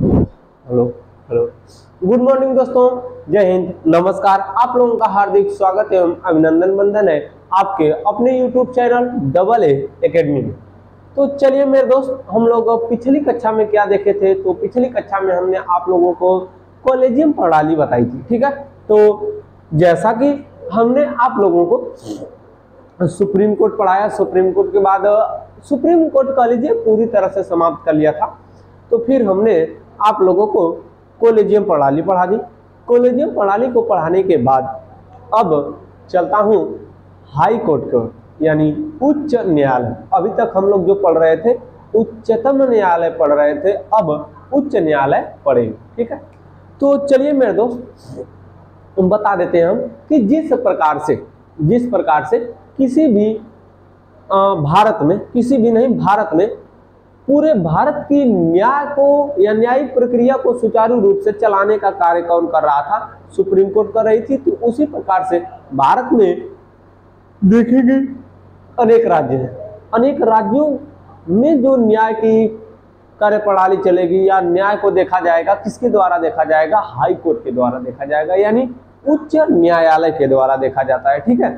Hello hello good morning दोस्तों, जय हिंद, नमस्कार। आप लोगों का हार्दिक स्वागत एवं अभिनंदन बंधन है आपके अपने YouTube channel double A academy में। तो चलिए मेरे दोस्त, हम लोग पिछली कक्षा में क्या देखे थे। तो पिछली कक्षा में हमने आप लोगों को कॉलेजियम प्रणाली बताई थी, ठीक है। तो जैसा कि हमने आप लोगों को सुप्रीम कोर्ट पढ़ाया, सुप्रीम कोर्ट के बाद सुप्रीम कोर्ट कॉलेजियम पूरी तरह से समाप्त कर लिया था। तो फिर हमने आप लोगों को कॉलेजियम प्रणाली पढ़ा दी। कॉलेजियम प्रणाली को पढ़ाने के बाद अब चलता हूँ हाई कोर्ट को, यानी उच्च न्यायालय। अभी तक हम लोग जो पढ़ रहे थे उच्चतम न्यायालय पढ़ रहे थे, अब उच्च न्यायालय पढ़ेंगे, ठीक है। तो चलिए मेरे दोस्त, बता देते हैं हम कि जिस प्रकार से किसी भी भारत में, किसी भी नहीं भारत में, पूरे भारत की न्याय को या न्यायिक प्रक्रिया को सुचारू रूप से चलाने का कार्य कौन कर रहा था? सुप्रीम कोर्ट कर रही थी। तो उसी प्रकार से भारत में देखेंगे अनेक राज्य हैं, अनेक राज्यों में जो न्याय की कार्य प्रणाली चलेगी या न्याय को देखा जाएगा, किसके द्वारा देखा जाएगा? हाई कोर्ट के द्वारा देखा जाएगा, यानी उच्च न्यायालय के द्वारा देखा जाता है, ठीक है।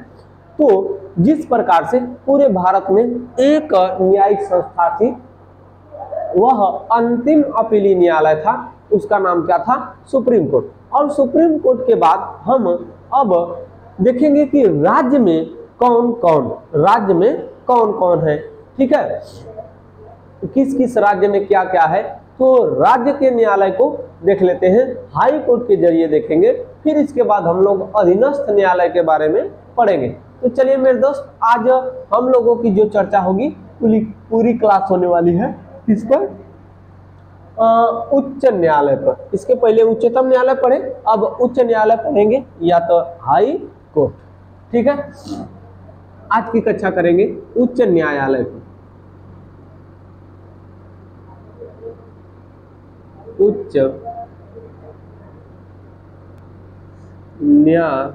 तो जिस प्रकार से पूरे भारत में एक न्यायिक संस्था थी, वह अंतिम अपीली न्यायालय था, उसका नाम क्या था? Supreme court. और सुप्रीम कोर्ट के बाद हम अब देखेंगे कि राज्य में कौन कौन है, ठीक है। किस किस राज्य में क्या क्या है, तो राज्य के न्यायालय को देख लेते हैं, हाई कोर्ट के जरिए देखेंगे। फिर इसके बाद हम लोग अधीनस्थ न्यायालय के बारे में पढ़ेंगे। तो चलिए मेरे दोस्त, आज हम लोगों की जो चर्चा होगी पूरी क्लास होने वाली है किस पर? उच्च न्यायालय पर। इसके पहले उच्चतम न्यायालय पढ़े, अब उच्च न्यायालय पढ़ेंगे या तो हाई कोर्ट, ठीक है। आज की कक्षा करेंगे उच्च न्यायालय पर। उच्च न्यायालय,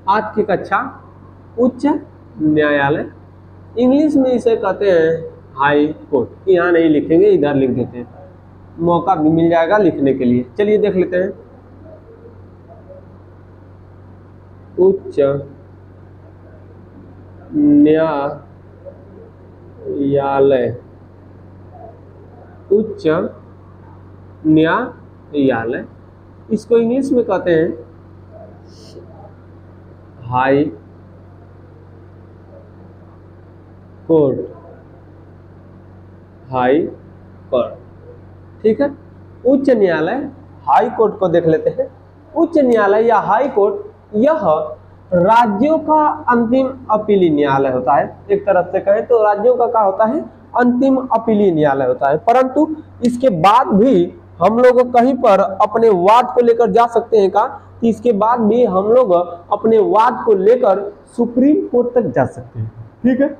आज की कक्षा उच्च न्यायालय, इंग्लिश में इसे कहते हैं हाई कोर्ट। यहाँ नहीं लिखेंगे, इधर लिख देते हैं, मौका भी मिल जाएगा लिखने के लिए। चलिए देख लेते हैं, उच्च न्यायालय, उच्च न्यायालय, इसको इंग्लिश में कहते हैं हाई कोर्ट, हाई कोर्ट, ठीक है। उच्च न्यायालय, हाई कोर्ट को देख लेते हैं। उच्च न्यायालय या हाई कोर्ट, यह राज्यों का अंतिम अपीली न्यायालय होता है। एक तरफ से कहें तो राज्यों का क्या होता है? अंतिम अपीली न्यायालय होता है। परंतु इसके बाद भी हम लोग कहीं पर अपने वाद को लेकर जा सकते हैं का? कि इसके बाद भी हम लोग अपने वाद को लेकर सुप्रीम कोर्ट तक जा सकते हैं, ठीक है।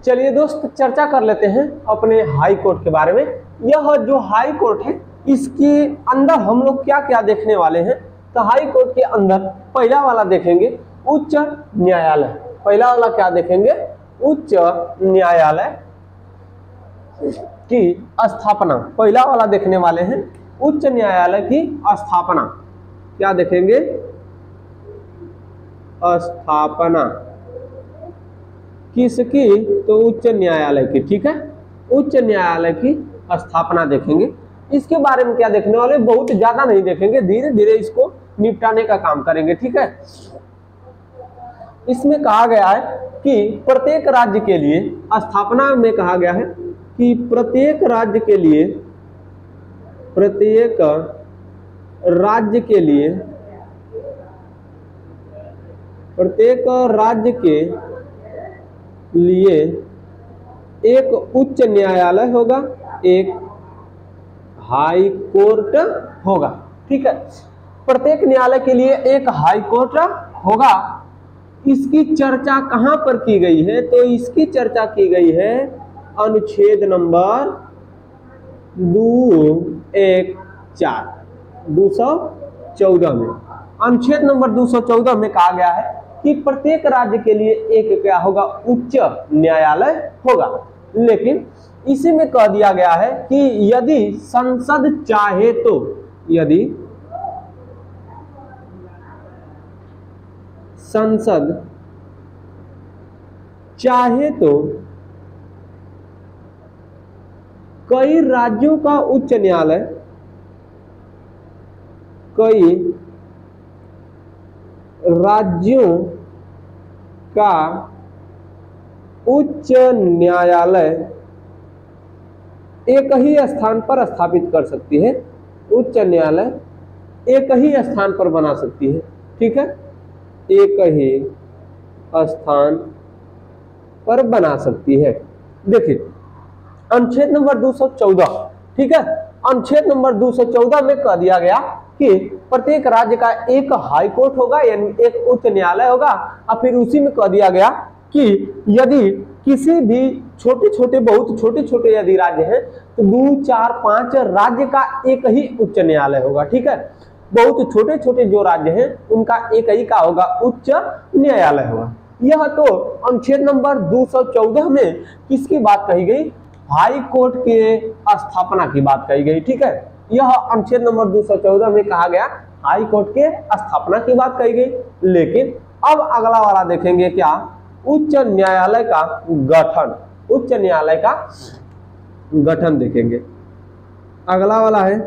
चलिए दोस्त, चर्चा कर लेते हैं अपने हाई कोर्ट के बारे में। यह जो हाई कोर्ट है, इसके अंदर हम लोग क्या क्या देखने वाले हैं? तो हाई कोर्ट के अंदर पहला वाला देखेंगे उच्च न्यायालय। पहला वाला क्या देखेंगे? उच्च न्यायालय की स्थापना। पहला वाला देखने वाले हैं उच्च न्यायालय की स्थापना। क्या देखेंगे? स्थापना किसकी? तो उच्च न्यायालय की, ठीक है। उच्च न्यायालय की स्थापना देखेंगे। इसके बारे में क्या देखने वाले? बहुत ज्यादा नहीं देखेंगे, धीरे धीरे इसको निपटाने का काम करेंगे, ठीक है। इसमें कहा गया है कि प्रत्येक राज्य के लिए, स्थापना में कहा गया है कि प्रत्येक राज्य के लिए एक उच्च न्यायालय होगा, एक हाई कोर्ट होगा, ठीक है। प्रत्येक न्यायालय के लिए एक हाई कोर्ट होगा। इसकी चर्चा कहां पर की गई है? तो इसकी चर्चा की गई है अनुच्छेद नंबर 214 में। अनुच्छेद नंबर 214 में कहा गया है कि प्रत्येक राज्य के लिए एक क्या होगा, उच्च न्यायालय होगा। लेकिन इसी में कह दिया गया है कि यदि संसद चाहे तो, यदि संसद चाहे तो कई राज्यों का उच्च न्यायालय, कई राज्यों का उच्च न्यायालय एक ही स्थान पर स्थापित कर सकती है। उच्च न्यायालय एक ही स्थान पर बना सकती है, ठीक है, एक ही स्थान पर बना सकती है। देखिए अनुच्छेद नंबर 214, ठीक है, अनुच्छेद नंबर 214 में कह दिया गया कि प्रत्येक राज्य का एक हाई कोर्ट होगा, यानी एक उच्च न्यायालय होगा। और फिर उसी में कह दिया गया कि यदि किसी भी छोटे छोटे, बहुत छोटे छोटे यदि राज्य हैं तो 2, 4, 5 राज्य का एक ही उच्च न्यायालय होगा, ठीक है। बहुत छोटे छोटे जो राज्य हैं उनका एक ही का होगा, उच्च न्यायालय होगा। यह तो अनुच्छेद नंबर 214 में किसकी बात कही गई, हाई कोर्ट के स्थापना की बात कही गई, ठीक है। यह अनुच्छेद नंबर 214 में कहा गया हाई कोर्ट के स्थापना की बात कही गई। लेकिन अब अगला वाला देखेंगे क्या, उच्च न्यायालय का गठन, उच्च न्यायालय का गठन देखेंगे। अगला वाला है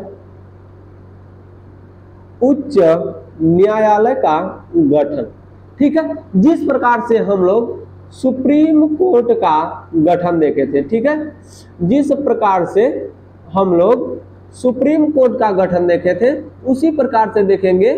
उच्च न्यायालय का गठन, ठीक है। जिस प्रकार से हम लोग सुप्रीम कोर्ट का गठन देखे थे, ठीक है, जिस प्रकार से हम लोग सुप्रीम कोर्ट का गठन देखे थे उसी प्रकार से देखेंगे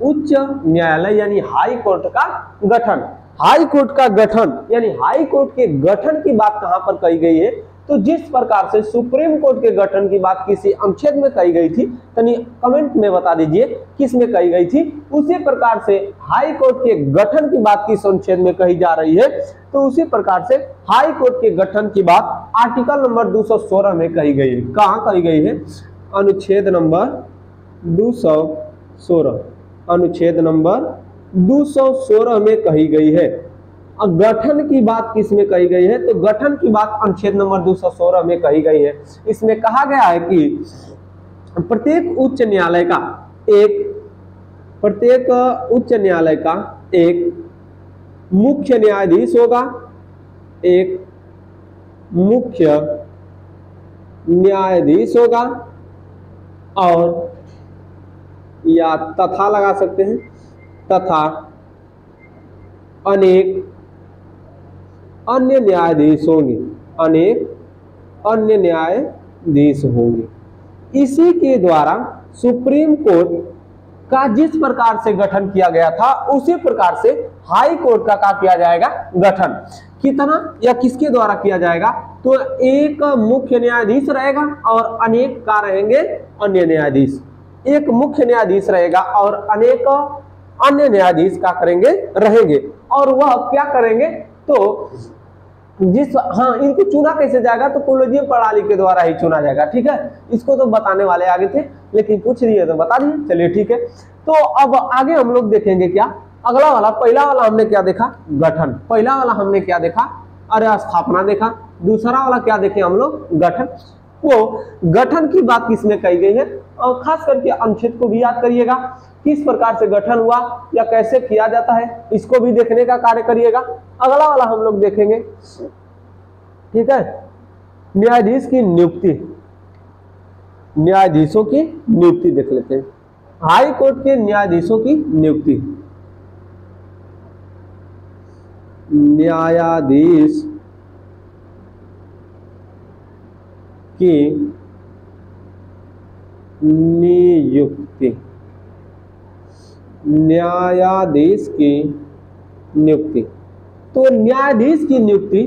उच्च न्यायालय यानी हाई कोर्ट का गठन। हाई कोर्ट का गठन यानी हाई कोर्ट के गठन की बात कहां पर कही गई है, तो जिस प्रकार से सुप्रीम कोर्ट के गठन की बात किसी अनुच्छेद में कही गई थी, तनी कमेंट में बता दीजिए किस में कही गई थी। उसी प्रकार से हाई कोर्ट के गठन की बात किस अनुच्छेद में कही जा रही है, तो उसी प्रकार से हाई कोर्ट के गठन की बात आर्टिकल नंबर 216 में कही गई है। कहां कही गई है, अनुच्छेद नंबर 216, अनुच्छेद नंबर 216 में कही गई है। गठन की बात किस में कही गई है, तो गठन की बात अनुच्छेद नंबर 216 में कही गई है। इसमें कहा गया है कि प्रत्येक उच्च न्यायालय का एक, प्रत्येक उच्च न्यायालय का एक मुख्य न्यायाधीश होगा, एक मुख्य न्यायाधीश होगा, और या तथा लगा सकते हैं, तथा अनेक अन्य न्यायाधीश होंगे, अनेक अन्य न्यायाधीश होंगे। इसी के द्वारा सुप्रीम कोर्ट का जिस प्रकार से गठन किया गया था उसी प्रकार से हाई कोर्ट का क्या किया जाएगा, गठन। कितना या किसके द्वारा किया जाएगा, तो एक मुख्य न्यायाधीश रहेगा और अनेक का रहेंगे अन्य न्यायाधीश। एक मुख्य न्यायाधीश रहेगा और अनेक अन्य न्यायाधीश क्या करेंगे, रहेंगे। और वह क्या करेंगे, तो हाँ, इनको चुना कैसे जाएगा, तो कॉलेजियम प्रणाली के द्वारा ही चुना जाएगा, ठीक है। इसको तो बताने वाले आगे थे लेकिन पूछ रही है तो बता दिए, चलिए ठीक है। तो अब आगे हम लोग देखेंगे क्या, अगला वाला, पहला वाला हमने क्या देखा, गठन। पहला वाला हमने क्या देखा, अरे स्थापना देखा। दूसरा वाला क्या देखे हम लोग, गठन। वो गठन की बात किसमें कही गई है, और खास करके अनुच्छेद को भी याद करिएगा, किस प्रकार से गठन हुआ या कैसे किया जाता है, इसको भी देखने का कार्य करिएगा। अगला वाला हम लोग देखेंगे, ठीक है, न्यायाधीश की नियुक्ति। न्यायाधीशों की नियुक्ति देख लेते हैं। हाई कोर्ट के न्यायाधीशों की नियुक्ति, न्यायाधीश की नियुक्ति, न्यायाधीश की नियुक्ति। तो न्यायाधीश की नियुक्ति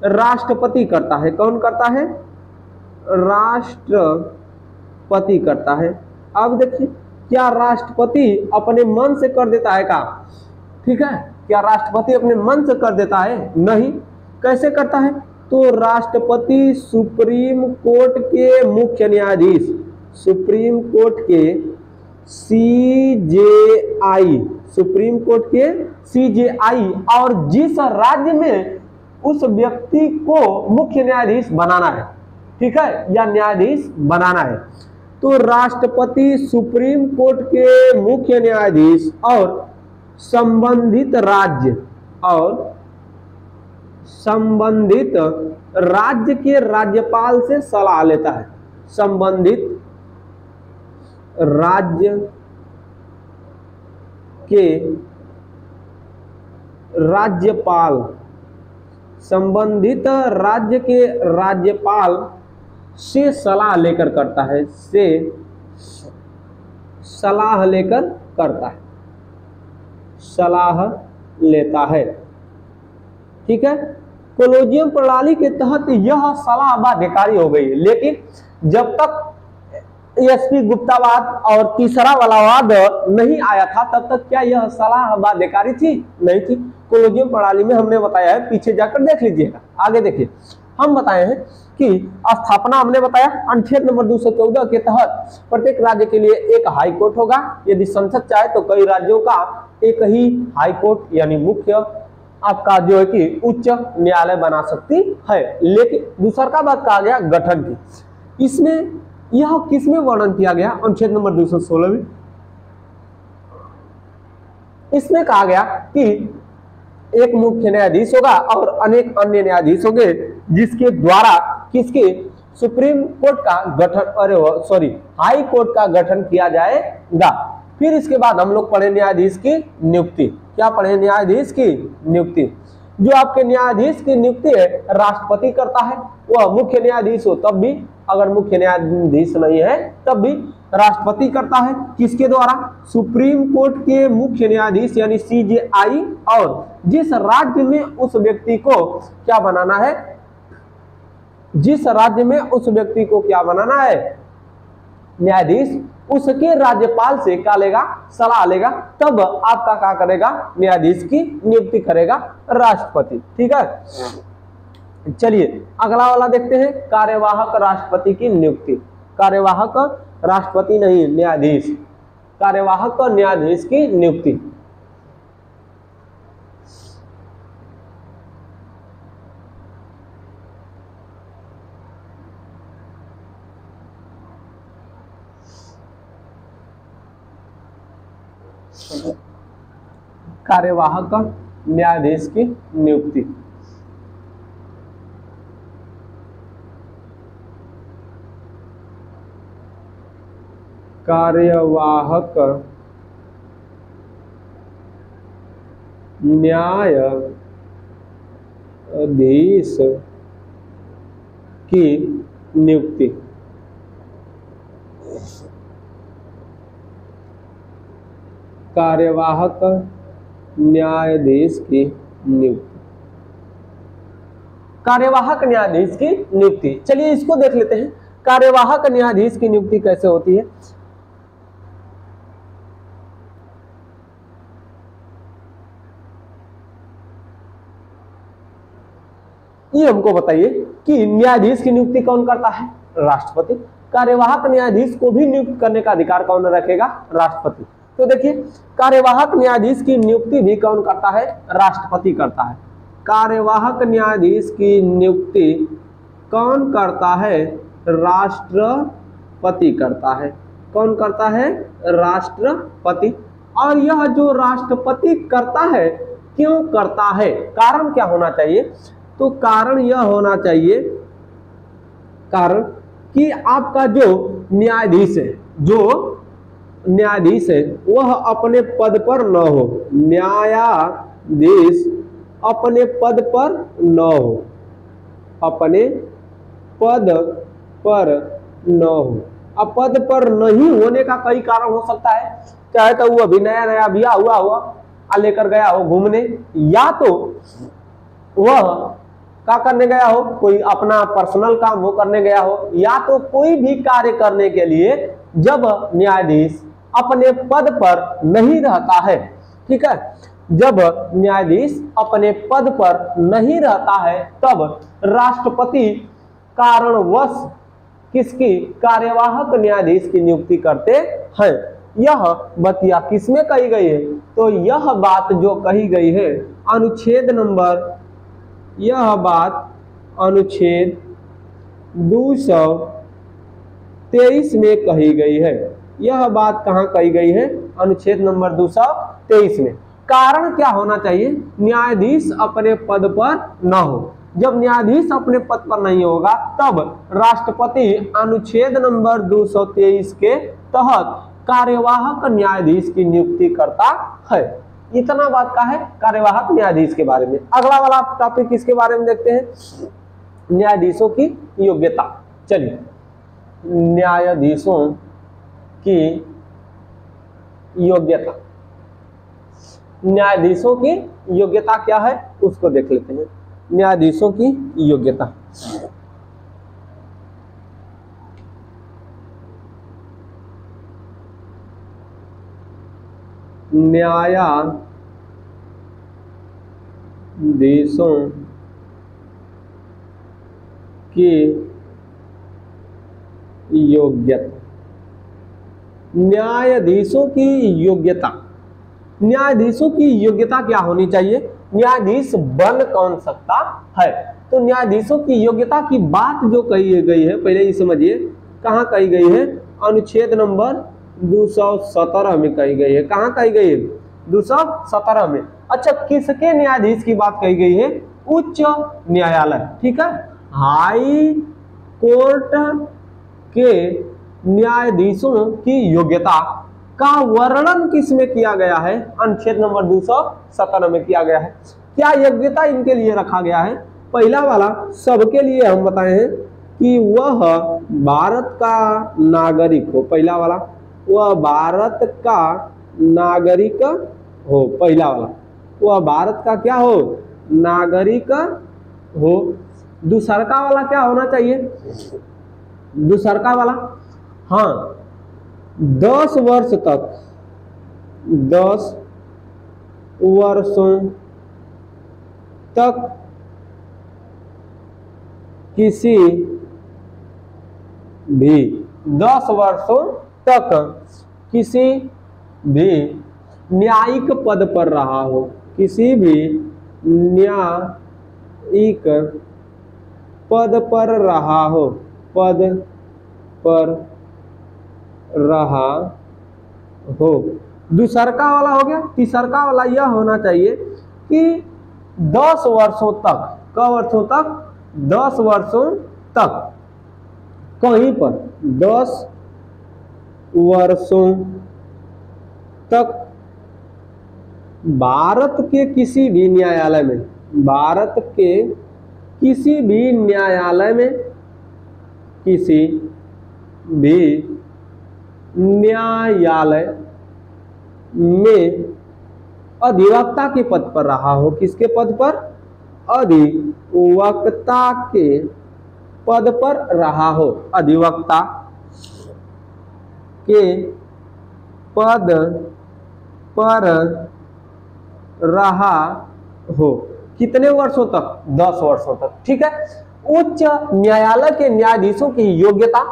राष्ट्रपति करता है। कौन करता है, राष्ट्रपति करता है। अब देखिए, क्या राष्ट्रपति अपने मन से कर देता है का, ठीक है, क्या राष्ट्रपति अपने मन से कर देता है, नहीं। कैसे करता है, तो राष्ट्रपति सुप्रीम कोर्ट के मुख्य न्यायाधीश, सुप्रीम कोर्ट के CJI, सुप्रीम कोर्ट के CJI, और जिस राज्य में उस व्यक्ति को मुख्य न्यायाधीश बनाना है, ठीक है, या न्यायाधीश बनाना है। तो राष्ट्रपति सुप्रीम कोर्ट के मुख्य न्यायाधीश और संबंधित राज्य के राज्यपाल से सलाह लेता है। संबंधित राज्य के राज्यपाल, संबंधित राज्य के राज्यपाल से सलाह लेकर करता है, से सलाह लेकर करता है, सलाह लेता है, ठीक है। कोलोजियम प्रणाली के तहत यह सलाह बाध्यकारी हो गई, लेकिन जब तक एसपी गुप्तावाद और तीसरा वाला वाद नहीं आया था तब तक क्या यह सलाह बाध्यकारी थी? नहीं थी। कोलोजियम प्रणाली में हमने बताया है, पीछे जाकर देख लीजिएगा। आगे देखिए, हम बताए हैं कि स्थापना हमने बताया अनुच्छेद नंबर 214 के तहत प्रत्येक राज्य के लिए एक हाई कोर्ट होगा। यदि संसद चाहे तो कई राज्यों का एक ही हाई कोर्ट यानी मुख्य आपका जो है कि उच्च न्यायालय बना सकती है। लेकिन दूसरा का बात कहा गया गठन की, इसमें यह किसमें वर्णन किया गया? अनुच्छेद नंबर 216 में। इसमें कहा गया कि एक मुख्य न्यायाधीश होगा और अनेक अन्य न्यायाधीश होंगे, जिसके द्वारा किसके सुप्रीम कोर्ट का गठन, हाई कोर्ट का गठन किया जाएगा। फिर इसके बाद हम लोग पढ़े न्यायाधीश की नियुक्ति। क्या पढ़े? न्यायाधीश की नियुक्ति। जो आपके न्यायाधीश की नियुक्ति है राष्ट्रपति करता है, वह मुख्य न्यायाधीश हो तब भी, अगर मुख्य न्यायाधीश नहीं है तब भी राष्ट्रपति करता है। किसके द्वारा? सुप्रीम कोर्ट के मुख्य न्यायाधीश यानी CJI, और जिस राज्य में उस व्यक्ति को क्या बनाना है, जिस राज्य में उस व्यक्ति को क्या बनाना है न्यायाधीश, उसके राज्यपाल से क्या लेगा? सलाह लेगा, तब आपका क्या करेगा? न्यायाधीश की नियुक्ति करेगा राष्ट्रपति। ठीक है, चलिए अगला वाला देखते हैं, कार्यवाहक राष्ट्रपति की नियुक्ति। कार्यवाहक राष्ट्रपति नहीं, न्यायाधीश। कार्यवाहक न्यायाधीश की नियुक्ति। कार्यवाहक न्यायाधीश की नियुक्ति। कार्यवाहक न्यायाधीश की नियुक्ति। कार्यवाहक न्यायाधीश की नियुक्ति। कार्यवाहक न्यायाधीश की नियुक्ति, चलिए इसको देख लेते हैं। कार्यवाहक न्यायाधीश की नियुक्ति कैसे होती है? ये हमको बताइए कि न्यायाधीश की नियुक्ति कौन करता है? राष्ट्रपति। कार्यवाहक न्यायाधीश को भी नियुक्त करने का अधिकार कौन रखेगा? राष्ट्रपति। तो देखिए, कार्यवाहक न्यायाधीश की नियुक्ति भी कौन करता है? राष्ट्रपति करता है। कार्यवाहक न्यायाधीश की नियुक्ति कौन करता है? राष्ट्रपति करता है। कौन करता है? राष्ट्रपति। और यह जो राष्ट्रपति करता है, क्यों करता है? कारण क्या होना चाहिए? तो कारण यह होना चाहिए, कारण कि आपका जो न्यायाधीश है, जो न्यायाधीश है वह अपने पद पर न हो। न्यायाधीश अपने पद पर न हो, अपने पद पर न हो। अब पद पर नहीं होने का कई कारण हो सकता है। चाहे तो वो अभी नया नया ब्याह हुआ लेकर गया हो घूमने, या तो वह क्या करने गया हो, कोई अपना पर्सनल काम वो करने गया हो, या तो कोई भी कार्य करने के लिए जब न्यायाधीश अपने पद पर नहीं रहता है, ठीक है, जब न्यायाधीश अपने पद पर नहीं रहता है तब राष्ट्रपति कारणवश किसकी? कार्यवाहक न्यायाधीश की नियुक्ति करते हैं। यह बतिया किसमें कही गई है? तो यह बात जो कही गई है अनुच्छेद नंबर, यह बात अनुच्छेद 223 में कही गई है। यह बात कहाँ कही गई है? अनुच्छेद नंबर 223 में। कारण क्या होना चाहिए? न्यायाधीश अपने पद पर न हो। जब न्यायाधीश अपने पद पर नहीं होगा तब राष्ट्रपति अनुच्छेद नंबर 223 के तहत कार्यवाहक न्यायाधीश की नियुक्ति करता है। इतना बात का है कार्यवाहक न्यायाधीश के बारे में। अगला वाला टॉपिक इसके बारे में देखते हैं, न्यायाधीशों की योग्यता। चलिए, न्यायाधीशों की योग्यता, न्यायाधीशों की योग्यता क्या है उसको देख लेते हैं। न्यायाधीशों की योग्यता, न्यायाधीशों की योग्यता, न्यायाधीशों की योग्यता, न्यायाधीशों की योग्यता क्या होनी चाहिए? न्यायाधीश बन कौन सकता है? तो न्यायाधीशों की योग्यता की बात जो कही गई है, पहले ये समझिए कहाँ कही गई है? अनुच्छेद नंबर 217 में कही गई है। कहाँ कही गई है? 217 में। अच्छा, किसके न्यायाधीश की बात कही गई है? उच्च न्यायालय, ठीक है, हाई कोर्ट के न्यायाधीशों की योग्यता का वर्णन किसमें किया गया है? अनुच्छेद नंबर 217 में किया गया है। क्या योग्यता इनके लिए रखा गया है? पहला वाला सबके लिए हम बताए हैं कि वह भारत का नागरिक हो। पहला वाला, वह भारत का नागरिक हो। पहला वाला, वह भारत का क्या हो? नागरिक हो। दूसरका वाला क्या होना चाहिए? दूसरका वाला, हाँ, 10 वर्ष तक, 10 वर्षों तक किसी भी 10 वर्षों तक किसी भी न्यायिक पद पर रहा हो, किसी भी न्यायिक पद पर रहा हो, पद पर रहा हो। दूसरका वाला हो गया। तीसरका वाला यह होना चाहिए कि 10 वर्षों तक, क वर्षों तक? 10 वर्षों तक कहीं पर, 10 वर्षों तक भारत के किसी भी न्यायालय में, भारत के किसी भी न्यायालय में, किसी भी न्यायालय में अधिवक्ता के पद पर रहा हो। किसके पद पर? अधिवक्ता के पद पर रहा हो। अधिवक्ता के पद पर रहा हो। कितने वर्षों तक? 10 वर्षों तक, ठीक है। उच्च न्यायालय के न्यायाधीशों की योग्यता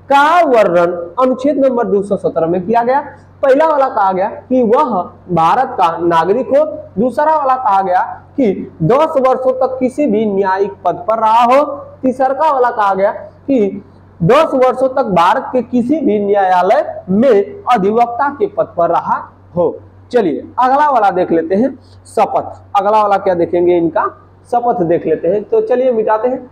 का वर्णन अनुच्छेद नंबर 217 में किया गया। पहला वाला कहा गया कि वह भारत का नागरिक हो। दूसरा वाला कहा गया कि 10 वर्षों तक किसी भी न्यायिक पद पर रहा हो। तीसरा वाला कहा गया कि 10 वर्षों तक भारत के किसी भी न्यायालय में अधिवक्ता के पद पर रहा हो। चलिए अगला वाला देख लेते हैं, शपथ। अगला वाला क्या देखेंगे? इनका शपथ देख लेते हैं। तो चलिए मिटाते हैं।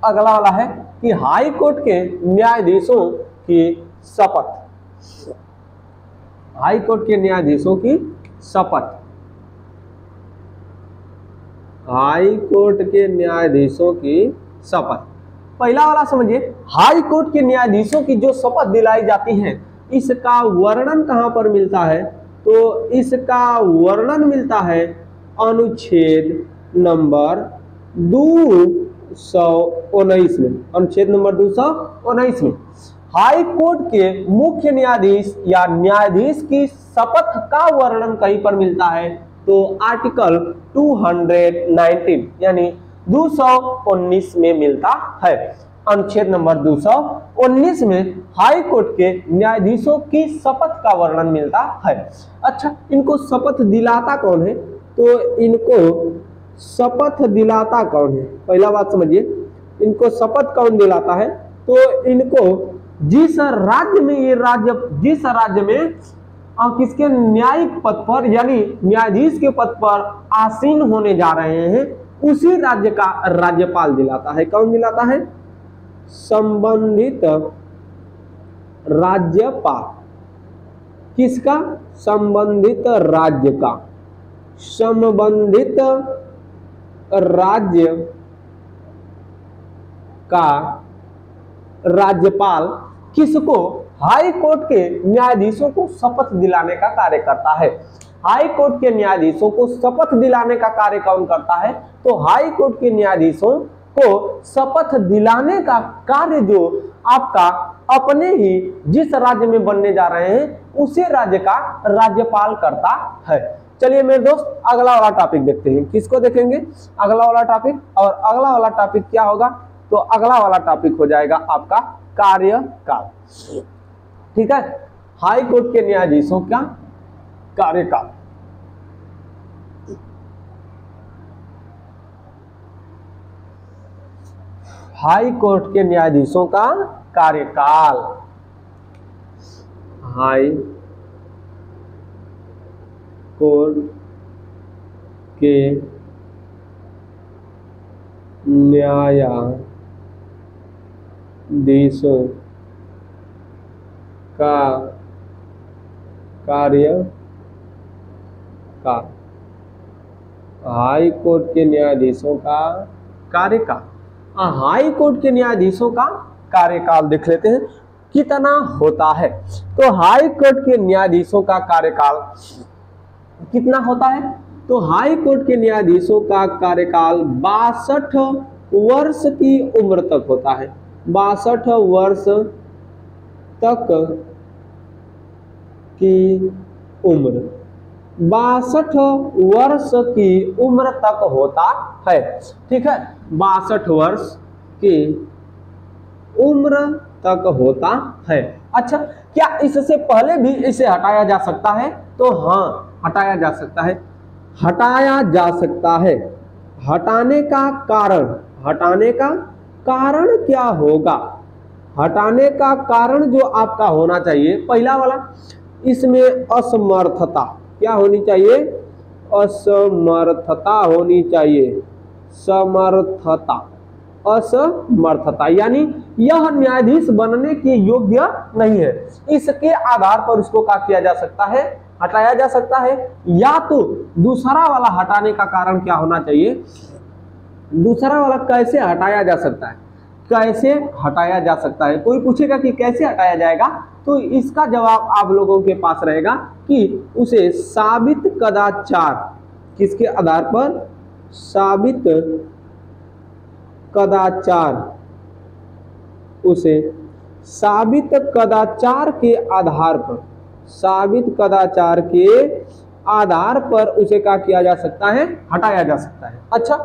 अगला वाला है कि हाई कोर्ट के न्यायाधीशों की शपथ। हाई कोर्ट के न्यायाधीशों की शपथ, हाई कोर्ट के न्यायाधीशों की शपथ। पहला वाला समझिए, हाई कोर्ट के न्यायाधीशों की जो शपथ दिलाई जाती है, इसका वर्णन कहां पर मिलता है? तो इसका वर्णन मिलता है अनुच्छेद नंबर 219 में। अनुच्छेद नंबर 219 में हाई कोर्ट के मुख्य न्यायाधीश या न्यायाधीश की शपथ का वर्णन कहीं पर मिलता है? तो आर्टिकल 219 यानी 219 में मिलता है। अनुच्छेद नंबर 219 में हाई कोर्ट के न्यायाधीशों की शपथ का वर्णन मिलता है। अच्छा, इनको शपथ दिलाता कौन है? तो इनको शपथ दिलाता कौन है? पहला बात समझिए, इनको शपथ कौन दिलाता है? तो इनको जिस राज्य में जिस राज्य में किसके न्यायिक पद पर यानी न्यायाधीश के पद पर आसीन होने जा रहे हैं, उसी राज्य का राज्यपाल दिलाता है। कौन दिलाता है? संबंधित राज्यपाल। किसका? संबंधित राज्य का। संबंधित राज्य का राज्यपाल किसको? हाई कोर्ट के न्यायाधीशों को शपथ दिलाने का कार्य करता है। हाई कोर्ट के न्यायाधीशों को शपथ दिलाने का कार्य कौन करता है? तो हाई कोर्ट के न्यायाधीशों को शपथ दिलाने का कार्य जो आपका अपने ही जिस राज्य में बनने जा रहे हैं उसी राज्य का राज्यपाल करता है। चलिए मेरे दोस्त, अगला वाला टॉपिक देखते हैं। किसको देखेंगे? अगला वाला टॉपिक। और अगला वाला टॉपिक क्या होगा? तो अगला वाला टॉपिक हो जाएगा आपका कार्यकाल। ठीक है, हाई कोर्ट के न्यायाधीशों का कार्यकाल। हाई कोर्ट के न्यायाधीशों का कार्यकाल। हाई कोर्ट के न्यायाधीशों का कार्यकाल। हाई कोर्ट के न्यायाधीशों का कार्यकाल। हाई कोर्ट के न्यायाधीशों का कार्यकाल देख लेते हैं कितना होता है। तो हाई कोर्ट के न्यायाधीशों का कार्यकाल कितना होता है? तो हाई कोर्ट के न्यायाधीशों का कार्यकाल 62 वर्ष की उम्र तक होता है। 62 वर्ष तक की उम्र, 62 वर्ष की उम्र तक होता है। ठीक है, 62 वर्ष की उम्र तक होता है। अच्छा, क्या इससे पहले भी इसे हटाया जा सकता है? तो हाँ, हटाया जा सकता है। हटाया जा सकता है। हटाने का कारण क्या होगा? हटाने का कारण जो आपका होना चाहिए, पहला वाला, इसमें असमर्थता क्या होनी चाहिए? असमर्थता होनी चाहिए। असमर्थता यानी यह न्यायाधीश बनने के योग्य नहीं है। इसके आधार पर उसको क्या किया जा सकता है? हटाया जा सकता है। या तो दूसरा वाला हटाने का कारण क्या होना चाहिए? दूसरा वाला कैसे हटाया जा सकता है? कैसे हटाया जा सकता है? कोई पूछेगा कि कैसे हटाया जाएगा, तो इसका जवाब आप लोगों के पास रहेगा कि उसे साबित कदाचार, किसके आधार पर? साबित कदाचार। उसे साबित कदाचार के आधार पर, साबित कदाचार के आधार पर उसे क्या किया जा सकता है? हटाया जा सकता है। अच्छा,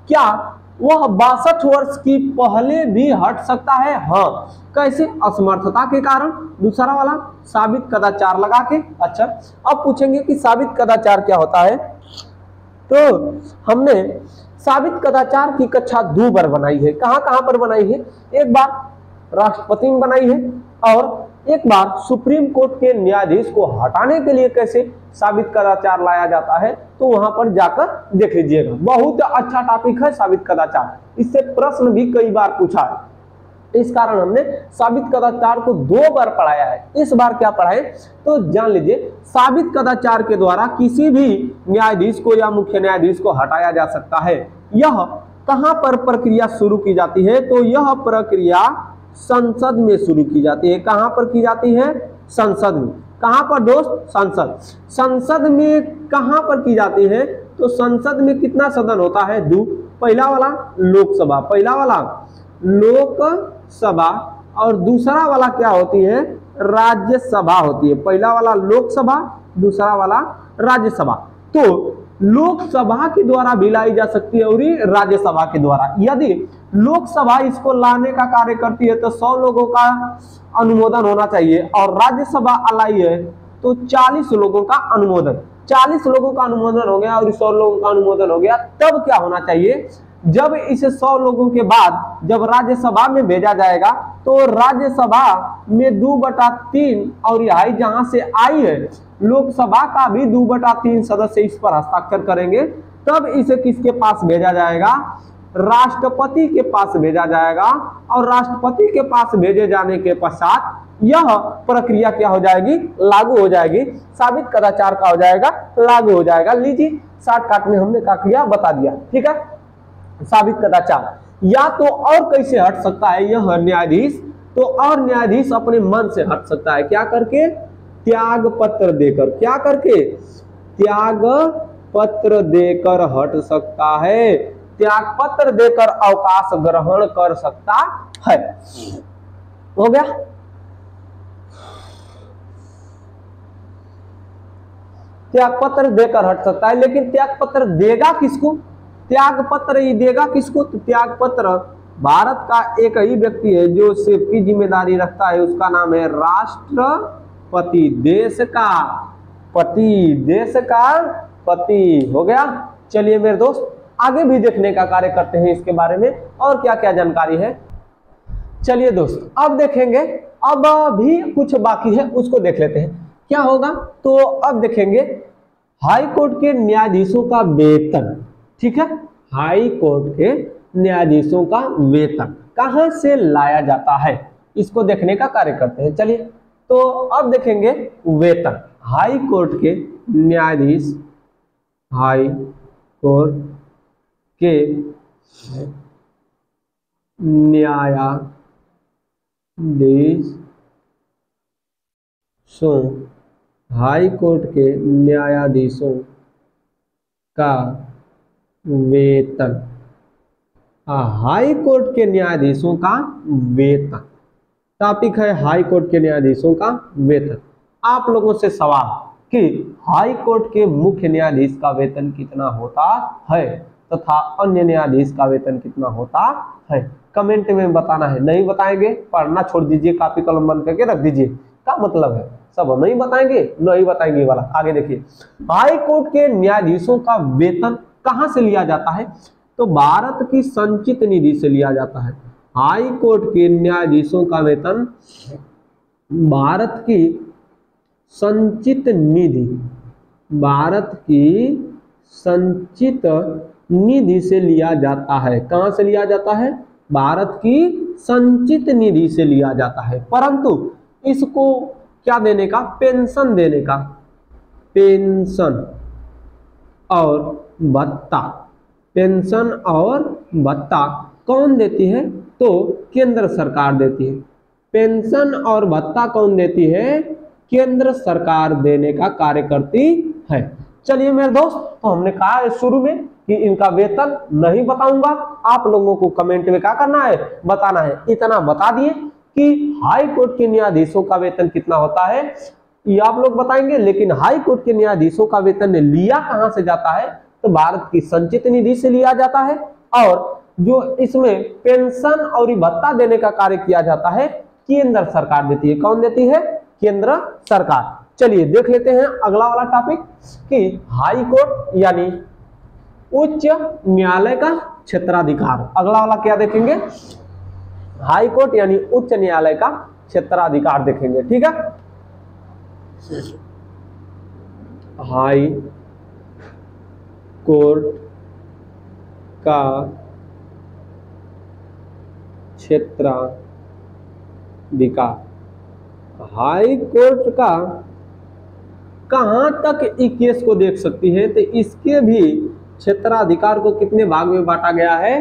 क्या वह 62 वर्ष की पहले भी हट सकता है? हाँ। कैसे? असमर्थता के कारण। दूसरा वाला साबित कदाचार लगा के। अच्छा, अब पूछेंगे कि साबित कदाचार क्या होता है? तो हमने साबित कदाचार की कक्षा 2 बार बनाई है। कहां कहां पर बनाई है? एक बार राष्ट्रपति में बनाई है और एक बार सुप्रीम कोर्ट के न्यायाधीश को हटाने के लिए कैसे साबित कदाचार लाया जाता है, तो वहां पर जाकर देख लीजिएगा। बहुत अच्छा टॉपिक है साबित कदाचार, इससे प्रश्न भी कई बार पूछा है। इस कारण हमने साबित कदाचार को 2 बार पढ़ाया है। इस बार क्या पढ़ाए तो जान लीजिए। साबित कदाचार के द्वारा किसी भी न्यायाधीश को या मुख्य न्यायाधीश को हटाया जा सकता है। यह कहां पर प्रक्रिया शुरू की जाती है? तो यह प्रक्रिया संसद में शुरू की जाती है। कहां पर की जाती है? संसद में। कहां पर दोस्त? संसद। संसद में कहां पर की जाती है? तो संसद में कितना सदन होता है? 2। पहला वाला लोकसभा, पहला वाला लोकसभा और दूसरा वाला क्या होती है? राज्यसभा होती है। पहला वाला लोकसभा, दूसरा वाला राज्यसभा। तो लोकसभा के द्वारा भी लाई जा सकती है और राज्यसभा के द्वारा। यदि लोकसभा इसको लाने का कार्य करती है तो 100 लोगों का अनुमोदन होना चाहिए, और राज्यसभा लाई है तो 40 लोगों का अनुमोदन, 40 लोगों का अनुमोदन हो गया और 100 लोगों का अनुमोदन हो गया। तब क्या होना चाहिए, जब इसे 100 लोगों के बाद जब राज्यसभा में भेजा जाएगा तो राज्यसभा में 2/3 और यही जहां से आई है लोकसभा का भी 2/3 सदस्य इस पर हस्ताक्षर करेंगे। तब इसे किसके पास भेजा जाएगा, राष्ट्रपति के पास भेजा जाएगा, और राष्ट्रपति के पास भेजे जाने के पश्चात यह प्रक्रिया क्या हो जाएगी, लागू हो जाएगी, साबित कदाचार का हो जाएगा, लागू हो जाएगा। लीजिए शॉर्टकट में हमने क्या किया बता दिया, ठीक है। साबित कदाचार या तो और कैसे हट सकता है यह न्यायाधीश, तो और न्यायाधीश अपने मन से हट सकता है, क्या करके, त्याग पत्र देकर, क्या करके, त्याग पत्र देकर हट सकता है, त्याग पत्र देकर अवकाश ग्रहण कर सकता है। हो गया, त्याग पत्र देकर हट सकता है, लेकिन त्याग पत्र देगा किसको, त्याग पत्र ही देगा किसको, तो त्याग पत्र भारत का एक ही व्यक्ति है जो सिर्फ की जिम्मेदारी रखता है, उसका नाम है राष्ट्रपति, देश का पति, देश का पति। हो गया। चलिए मेरे दोस्त आगे भी देखने का कार्य करते हैं इसके बारे में और क्या क्या जानकारी है। चलिए दोस्त अब देखेंगे, अब भी कुछ बाकी है उसको देख लेते हैं क्या होगा। तो अब देखेंगे हाई कोर्ट के न्यायाधीशों का वेतन, ठीक है, हाई कोर्ट के न्यायाधीशों का वेतन कहां से लाया जाता है इसको देखने का कार्य करते हैं। चलिए तो अब देखेंगे वेतन, हाई कोर्ट के न्यायाधीश, हाई कोर्ट के न्यायाधीशों, हाई कोर्ट के न्यायाधीशों का वेतन, हाई कोर्ट के न्यायाधीशों का वेतन, टॉपिक है हाई कोर्ट के न्यायाधीशों का वेतन। आप लोगों से सवाल कि हाई कोर्ट के मुख्य न्यायाधीश का वेतन कितना होता है तथा अन्य न्यायाधीश का वेतन कितना होता है, कमेंट में बताना है। नहीं बताएंगे पढ़ना छोड़ दीजिए, कॉपी कलम बंद करके रख दीजिए, क्या मतलब है, सब नहीं बताएंगे, नहीं बताएंगे वाला। आगे देखिए, हाई कोर्ट के न्यायाधीशों का वेतन कहां से लिया जाता है, तो भारत की संचित निधि से लिया जाता है। हाई कोर्ट के न्यायाधीशों का वेतन भारत की संचित निधि, भारत की संचित निधि से लिया जाता है। कहां से लिया जाता है, भारत की संचित निधि से लिया जाता है, परंतु इसको क्या देने का, पेंशन देने का, पेंशन और भत्ता, पेंशन और भत्ता कौन देती है, तो केंद्र सरकार देती है। पेंशन और भत्ता कौन देती है, केंद्र सरकार देने का कार्य करती है। चलिए मेरे दोस्त, तो हमने कहा है शुरू में कि इनका वेतन नहीं बताऊंगा, आप लोगों को कमेंट में क्या करना है, बताना है। इतना बता दिए कि हाई कोर्ट के न्यायाधीशों का वेतन कितना होता है ये आप लोग बताएंगे, लेकिन हाई कोर्ट के न्यायाधीशों का वेतन लिया कहां से जाता है, तो भारत की संचित निधि से लिया जाता है, और जो इसमें पेंशन और भत्ता देने का कार्य किया जाता है केंद्र सरकार देती है। कौन देती है, केंद्र सरकार। चलिए देख लेते हैं अगला वाला टॉपिक कि हाई कोर्ट यानी उच्च न्यायालय का क्षेत्राधिकार। अगला वाला क्या देखेंगे, हाई कोर्ट यानी उच्च न्यायालय का क्षेत्राधिकार देखेंगे, ठीक है। हाई कोर्ट का क्षेत्राधिकार, हाई कोर्ट का कहां तक इस केस को देख सकती है, तो इसके भी क्षेत्राधिकार को कितने भाग में बांटा गया है,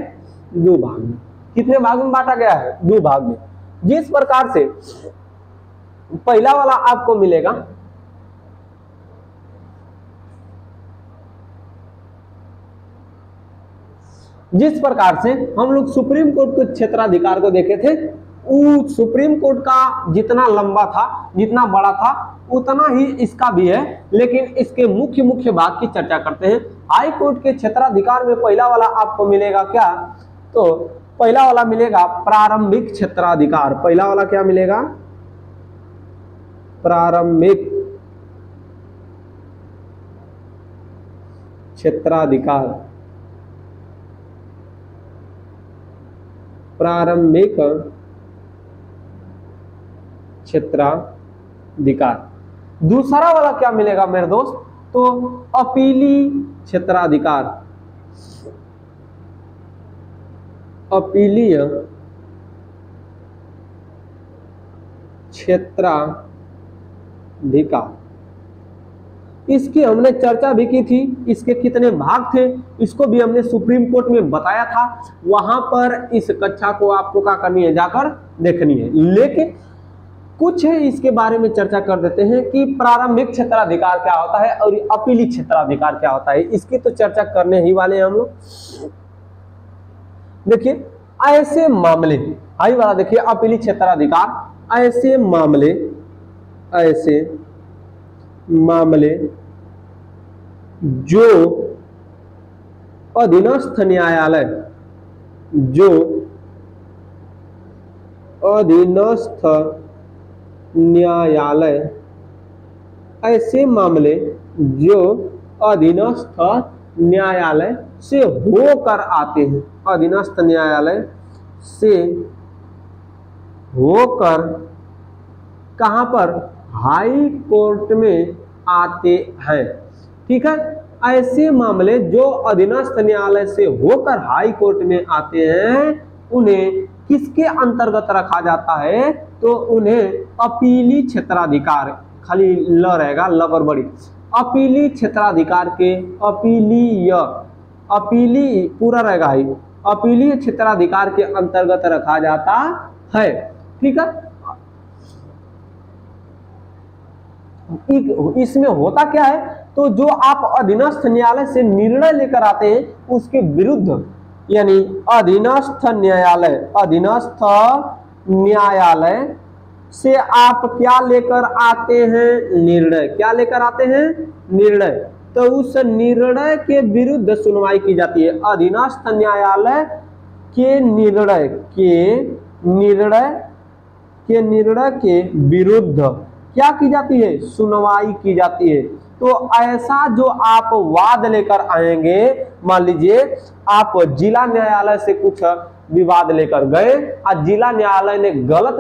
2 भाग में। कितने भाग में बांटा गया है, 2 भाग में। जिस प्रकार से पहला वाला आपको मिलेगा, जिस प्रकार से हम लोग सुप्रीम कोर्ट के क्षेत्राधिकार को देखे थे, सुप्रीम कोर्ट का जितना लंबा था, जितना बड़ा था, उतना ही इसका भी है, लेकिन इसके मुख्य मुख्य भाग की चर्चा करते हैं। हाई कोर्ट के क्षेत्राधिकार में पहला वाला आपको मिलेगा क्या, तो पहला वाला मिलेगा प्रारंभिक क्षेत्राधिकार। पहला वाला क्या मिलेगा? प्रारंभिक क्षेत्राधिकार। प्रारंभिक क्षेत्राधिकार। दूसरा वाला क्या मिलेगा मेरे दोस्त? तो अपीली क्षेत्राधिकार। अपीलीय क्षेत्राधिकार, इसकी हमने चर्चा भी की थी। इसके कितने भाग थे इसको भी हमने सुप्रीम कोर्ट में बताया था। वहां पर इस कक्षा को आपको क्या करनी है, जाकर देखनी है। लेकिन कुछ है इसके बारे में चर्चा कर देते हैं कि प्रारंभिक क्षेत्राधिकार क्या होता है और अपीली क्षेत्राधिकार क्या होता है। इसकी तो चर्चा करने ही वाले हैं हम लोग। देखिए ऐसे मामले, आई वाला देखिए अपीली क्षेत्राधिकार। ऐसे मामले जो अधीनस्थ न्यायालय ऐसे मामले जो अधीनस्थ न्यायालय से होकर आते हैं, अधीनस्थ न्यायालय से होकर कहां पर? हाई कोर्ट में आते हैं। ठीक है, ऐसे मामले जो अधीनस्थ न्यायालय से होकर हाई कोर्ट में आते हैं उन्हें किसके अंतर्गत रखा जाता है? तो उन्हें अपीली क्षेत्राधिकार, खाली ल रहेगा, ल बड़ी, अपीली क्षेत्राधिकार के, अपीली पूरा रहेगा ही, अपीलीय क्षेत्राधिकार के अंतर्गत रखा जाता है। ठीक है, इसमें होता क्या है? तो जो आप अधीनस्थ न्यायालय से निर्णय लेकर आते हैं उसके विरुद्ध, यानी अधीनस्थ न्यायालय से आप क्या लेकर आते हैं? निर्णय। क्या लेकर आते हैं? निर्णय। तो उस निर्णय के विरुद्ध सुनवाई की जाती है। अधीनस्थ न्यायालय के निर्णय के विरुद्ध क्या की जाती है? सुनवाई की जाती है। तो ऐसा जो आप वाद लेकर आएंगे, मान लीजिए आप जिला न्यायालय से कुछ विवाद लेकर गए और जिला न्यायालय ने गलत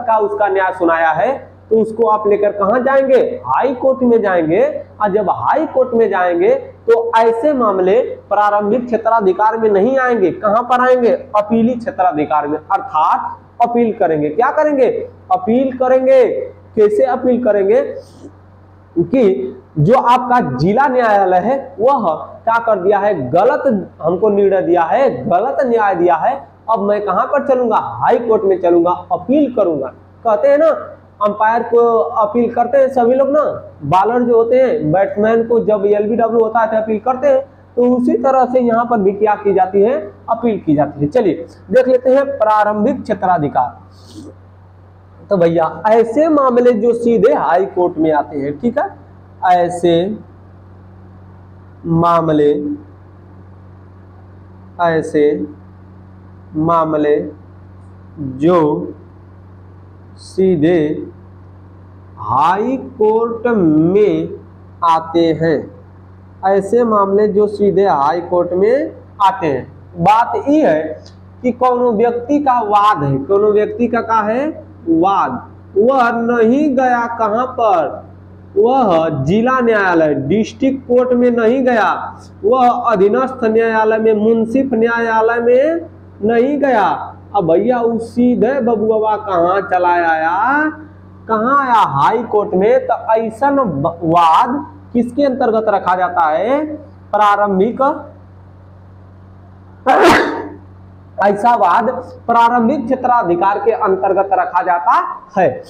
का उसका न्याय सुनाया है, तो उसको आप लेकर कहां जाएंगे? हाई कोर्ट में जाएंगे। और जब हाई कोर्ट में जाएंगे तो ऐसे मामले प्रारंभिक क्षेत्राधिकार में नहीं आएंगे। कहां पर आएंगे? अपीली क्षेत्राधिकार में। अर्थात अपील करेंगे। क्या करेंगे? अपील करेंगे। कैसे अपील करेंगे? कि जो आपका जिला न्यायालय है वह क्या कर दिया है? गलत हमको निर्णय दिया है, गलत न्याय दिया है। अब मैं कहां पर चलूंगा? हाई कोर्ट में चलूंगा, अपील करूंगा। कहते हैं ना, अंपायर को अपील करते हैं सभी लोग ना, बॉलर जो होते हैं, बैट्समैन को जब LBW होता है तो अपील करते हैं। तो उसी तरह से यहाँ पर भी क्या की जाती है? अपील की जाती है। चलिए देख लेते हैं प्रारंभिक क्षेत्राधिकार। तो भैया ऐसे मामले जो सीधे हाई कोर्ट में आते हैं, ठीक है, ऐसे मामले जो सीधे हाई कोर्ट में आते हैं, ऐसे मामले जो सीधे हाई कोर्ट में आते हैं। बात यह है कि कोनो व्यक्ति का वाद है, कोनो व्यक्ति का क्या है? वाद। वह नहीं गया कहां पर? वह जिला न्यायालय, डिस्ट्रिक्ट कोर्ट में नहीं गया, वह अधीनस्थ न्यायालय में, मुंसिफ न्यायालय में नहीं गया। अब भैया उस सीधे बबुआ कहां चला आया? कहां आया? हाई कोर्ट में। तो ऐसा वाद किसके अंतर्गत रखा जाता है? प्रारंभिक ऐसा वाद प्रारंभिक क्षेत्राधिकार के अंतर्गत रखा जाता है।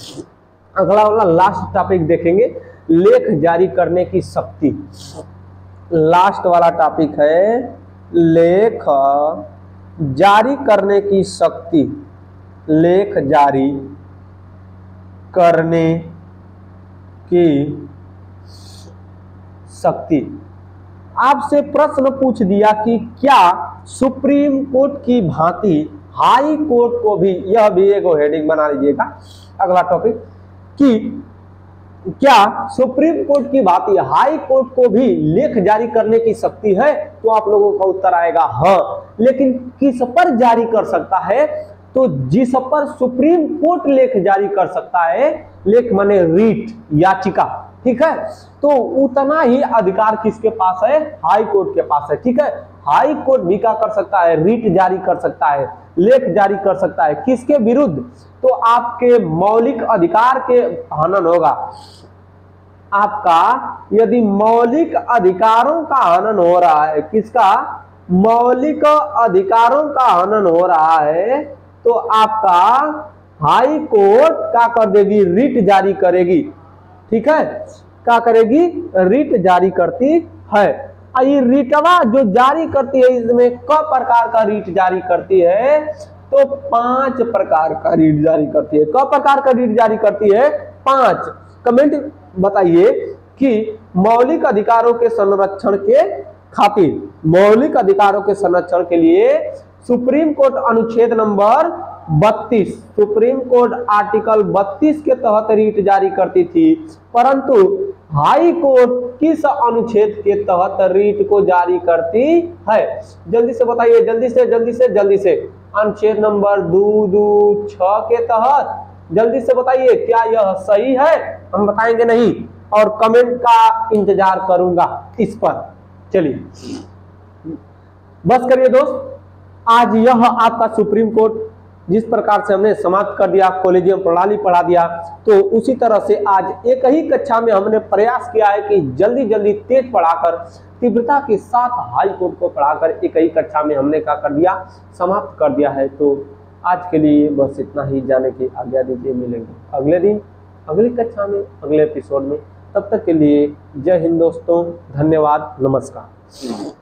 अगला वाला लास्ट टॉपिक देखेंगे, लेख जारी करने की शक्ति। लास्ट वाला टॉपिक है लेख जारी करने की शक्ति। लेख जारी करने की शक्ति। आपसे प्रश्न पूछ दिया कि क्या सुप्रीम कोर्ट की भांति हाई कोर्ट को भी, यह भी एक हेडिंग बना लीजिएगा अगला टॉपिक, कि क्या सुप्रीम कोर्ट की भांति हाई कोर्ट को भी लेख जारी करने की शक्ति है? तो आप लोगों का उत्तर आएगा हाँ। लेकिन किस पर जारी कर सकता है? तो जिस पर सुप्रीम कोर्ट लेख जारी कर सकता है, लेख माने रीट, याचिका, ठीक है, तो उतना ही अधिकार किसके पास है? हाई कोर्ट के पास है, ठीक है। हाई कोर्ट भी क्या कर सकता है? रीट जारी कर सकता है, लेख जारी कर सकता है। किसके विरुद्ध? तो आपके मौलिक अधिकार के हनन होगा। आपका यदि मौलिक अधिकारों का हनन हो रहा है, किसका? मौलिक अधिकारों का हनन हो रहा है, तो आपका हाई कोर्ट क्या कर देगी? रीट जारी करेगी, ठीक है। क्या करेगी? रीट जारी करती है। ये रीटवा जो जारी करती है, इसमें क प्रकार का रीट जारी करती है? तो 5 प्रकार का रीट जारी करती है। क प्रकार का रीट जारी करती है? 5। कमेंट बताइए कि मौलिक अधिकारों के संरक्षण के खातिर, मौलिक अधिकारों के संरक्षण के लिए सुप्रीम कोर्ट अनुच्छेद नंबर 32, सुप्रीम कोर्ट आर्टिकल 32 के तहत रीट जारी करती थी, परंतु हाई कोर्ट किस अनुच्छेद के तहत रीट को जारी करती है? जल्दी से बताइए, जल्दी से जल्दी से जल्दी से। अनुच्छेद नंबर 226 के तहत। जल्दी से बताइए, क्या यह सही है? हम बताएंगे नहीं, और कमेंट का इंतजार करूंगा इस पर। चलिए बस करिए दोस्त, आज यह आपका सुप्रीम कोर्ट जिस प्रकार से हमने समाप्त कर दिया, कॉलेजियम प्रणाली पढ़ा दिया, तो उसी तरह से आज एक ही कक्षा में हमने प्रयास किया है कि जल्दी जल्दी तेज पढ़ाकर, तीव्रता के साथ हाई कोर्ट को पढ़ाकर एक ही कक्षा में हमने क्या कर दिया? समाप्त कर दिया है। तो आज के लिए बस इतना ही, जाने की आज्ञा दीजिए। मिलेंगे अगले दिन अगली कक्षा में, अगले एपिसोड में। तब तक के लिए जय हिंद दोस्तों, धन्यवाद, नमस्कार।